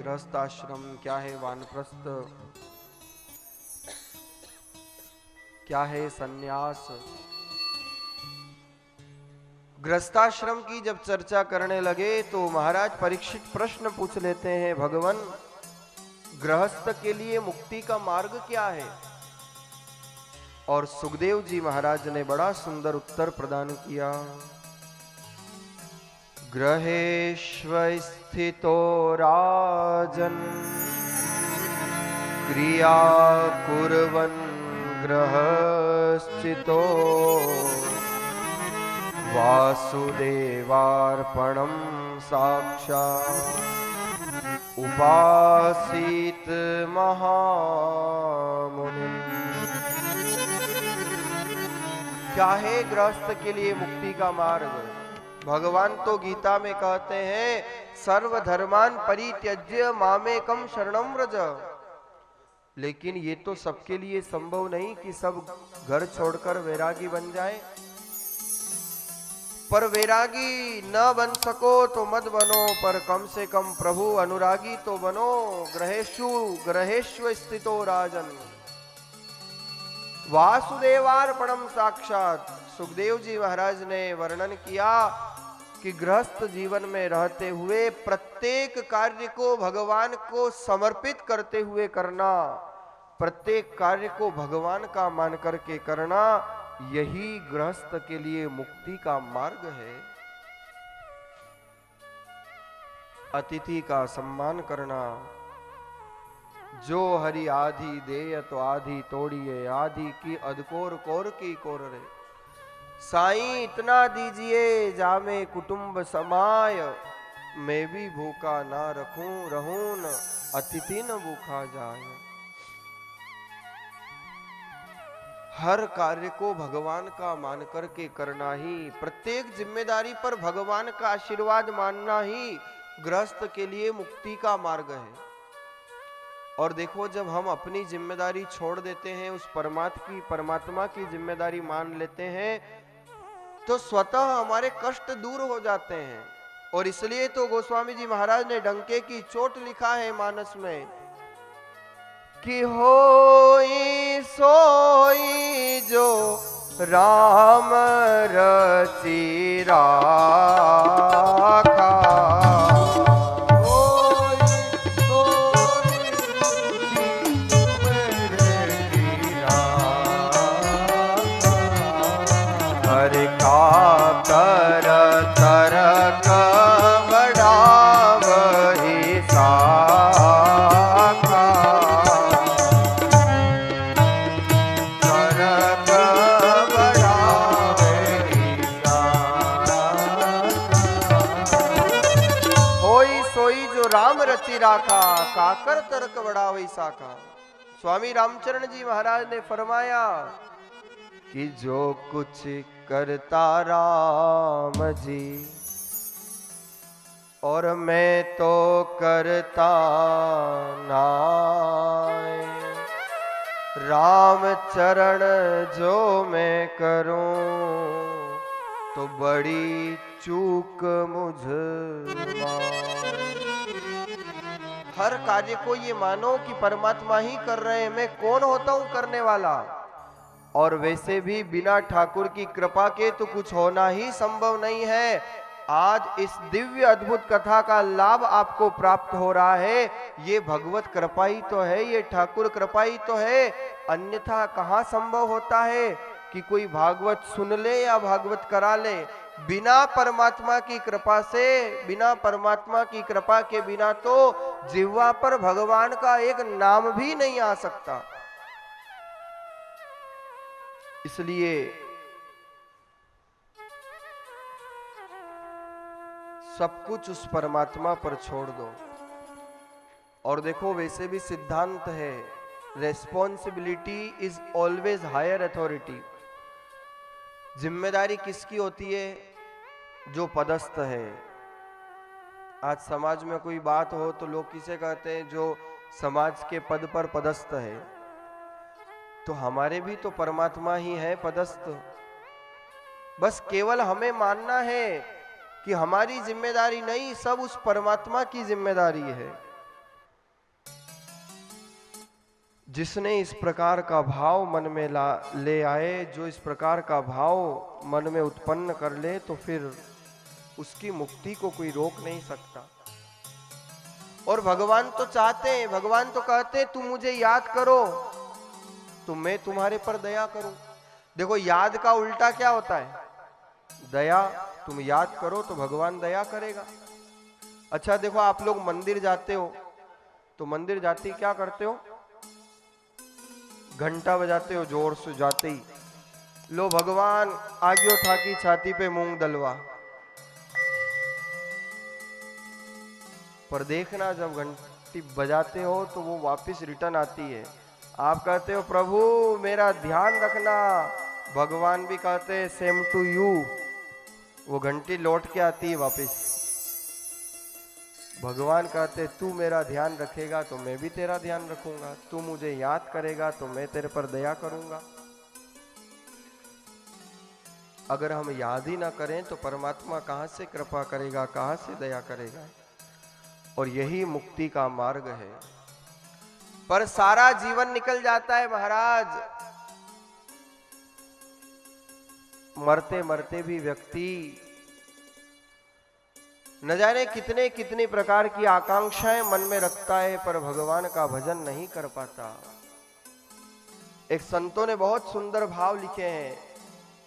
गृहस्थाश्रम, क्या है वानप्रस्थ, क्या है सन्यास। गृहस्थाश्रम की जब चर्चा करने लगे तो महाराज परीक्षित प्रश्न पूछ लेते हैं, भगवान गृहस्थ के लिए मुक्ति का मार्ग क्या है? और सुखदेव जी महाराज ने बड़ा सुंदर उत्तर प्रदान किया। ग्रहेष्व स्थितो राजन क्रिया कुर्वन् गृहस्थितो वासुदेवार्पणं साक्षात् उपासीत महामुनि। क्या है गृहस्थ के लिए मुक्ति का मार्ग? भगवान तो गीता में कहते हैं, सर्वधर्मान परित्यज्य मामेकम शरणं व्रज। लेकिन ये तो सबके लिए संभव नहीं कि सब घर छोड़कर वैरागी बन जाए। पर वैरागी न बन सको तो मत बनो, पर कम से कम प्रभु अनुरागी तो बनो। ग्रहेष्व स्थितो राजन वासुदेवार्पणम साक्षात। सुखदेव जी महाराज ने वर्णन किया कि गृहस्थ जीवन में रहते हुए प्रत्येक कार्य को भगवान को समर्पित करते हुए करना, प्रत्येक कार्य को भगवान का मान करके करना, यही गृहस्थ के लिए मुक्ति का मार्ग है। अतिथि का सम्मान करना, जो हरि आधी देय तो आधी तोड़िए, आधी की अधकोर कोर की कोर रे। साईं इतना दीजिए जामे कुटुंब समाय, मैं भी भूखा ना रहूं न अतिथि न भूखा जाए। हर कार्य को भगवान का मान करके करना ही, प्रत्येक जिम्मेदारी पर भगवान का आशीर्वाद मानना ही गृहस्थ के लिए मुक्ति का मार्ग है। और देखो, जब हम अपनी जिम्मेदारी छोड़ देते हैं, उस परमात्मा की जिम्मेदारी मान लेते हैं, तो स्वतः हमारे कष्ट दूर हो जाते हैं। और इसलिए तो गोस्वामी जी महाराज ने डंके की चोट लिखा है मानस में कि होई सोई जो राम रचि राखा। हरि का कर तरक बढ़ावहि साखा। तरक बढ़ावहि साखा। होई सोई जो राम रचि राखा, काकर तरक बढ़ावहि साखा। स्वामी रामचरण जी महाराज ने फरमाया कि जो कुछ करता राम जी, और मैं तो करता नाय। राम चरण जो मैं करूं तो बड़ी चूक मुझ माय। हर कार्य को ये मानो कि परमात्मा ही कर रहे हैं, मैं कौन होता हूं करने वाला। और वैसे भी बिना ठाकुर की कृपा के तो कुछ होना ही संभव नहीं है। आज इस दिव्य अद्भुत कथा का लाभ आपको प्राप्त हो रहा है, ये भगवत कृपा ही तो है, ये ठाकुर कृपा ही तो है। अन्यथा कहाँ संभव होता है कि कोई भागवत सुन ले या भागवत करा ले। बिना परमात्मा की कृपा से, बिना परमात्मा की कृपा के बिना तो जिह्वा पर भगवान का एक नाम भी नहीं आ सकता। इसलिए सब कुछ उस परमात्मा पर छोड़ दो। और देखो, वैसे भी सिद्धांत है, responsibility is always higher authority. जिम्मेदारी किसकी होती है? जो पदस्थ है। आज समाज में कोई बात हो तो लोग किसे कहते हैं? जो समाज के पद पर पदस्थ है। तो हमारे भी तो परमात्मा ही है पदस्थ। बस केवल हमें मानना है कि हमारी जिम्मेदारी नहीं, सब उस परमात्मा की जिम्मेदारी है। जिसने इस प्रकार का भाव मन में ले आए, जो इस प्रकार का भाव मन में उत्पन्न कर ले, तो फिर उसकी मुक्ति को कोई रोक नहीं सकता। और भगवान तो चाहते हैं, भगवान तो कहते हैं तुम मुझे याद करो तो मैं तुम्हारे पर दया करूं। देखो, याद का उल्टा क्या होता है? दया। तुम याद करो तो भगवान दया करेगा। अच्छा देखो, आप लोग मंदिर जाते हो तो मंदिर जाते ही क्या करते हो? घंटा बजाते हो जोर से, जाते ही लो भगवान आज्ञो था कि छाती पे मूंग दलवा। पर देखना, जब घंटी बजाते हो तो वो वापस रिटर्न आती है। आप कहते हो प्रभु मेरा ध्यान रखना, भगवान भी कहते हैं सेम टू यू। वो घंटी लौट के आती है वापस। भगवान कहते तू मेरा ध्यान रखेगा तो मैं भी तेरा ध्यान रखूंगा, तू मुझे याद करेगा तो मैं तेरे पर दया करूंगा। अगर हम याद ही ना करें तो परमात्मा कहां से कृपा करेगा, कहां से दया करेगा? और यही मुक्ति का मार्ग है। पर सारा जीवन निकल जाता है महाराज, मरते मरते भी व्यक्ति न जाने कितने कितने प्रकार की आकांक्षाएं मन में रखता है, पर भगवान का भजन नहीं कर पाता। एक संतों ने बहुत सुंदर भाव लिखे हैं,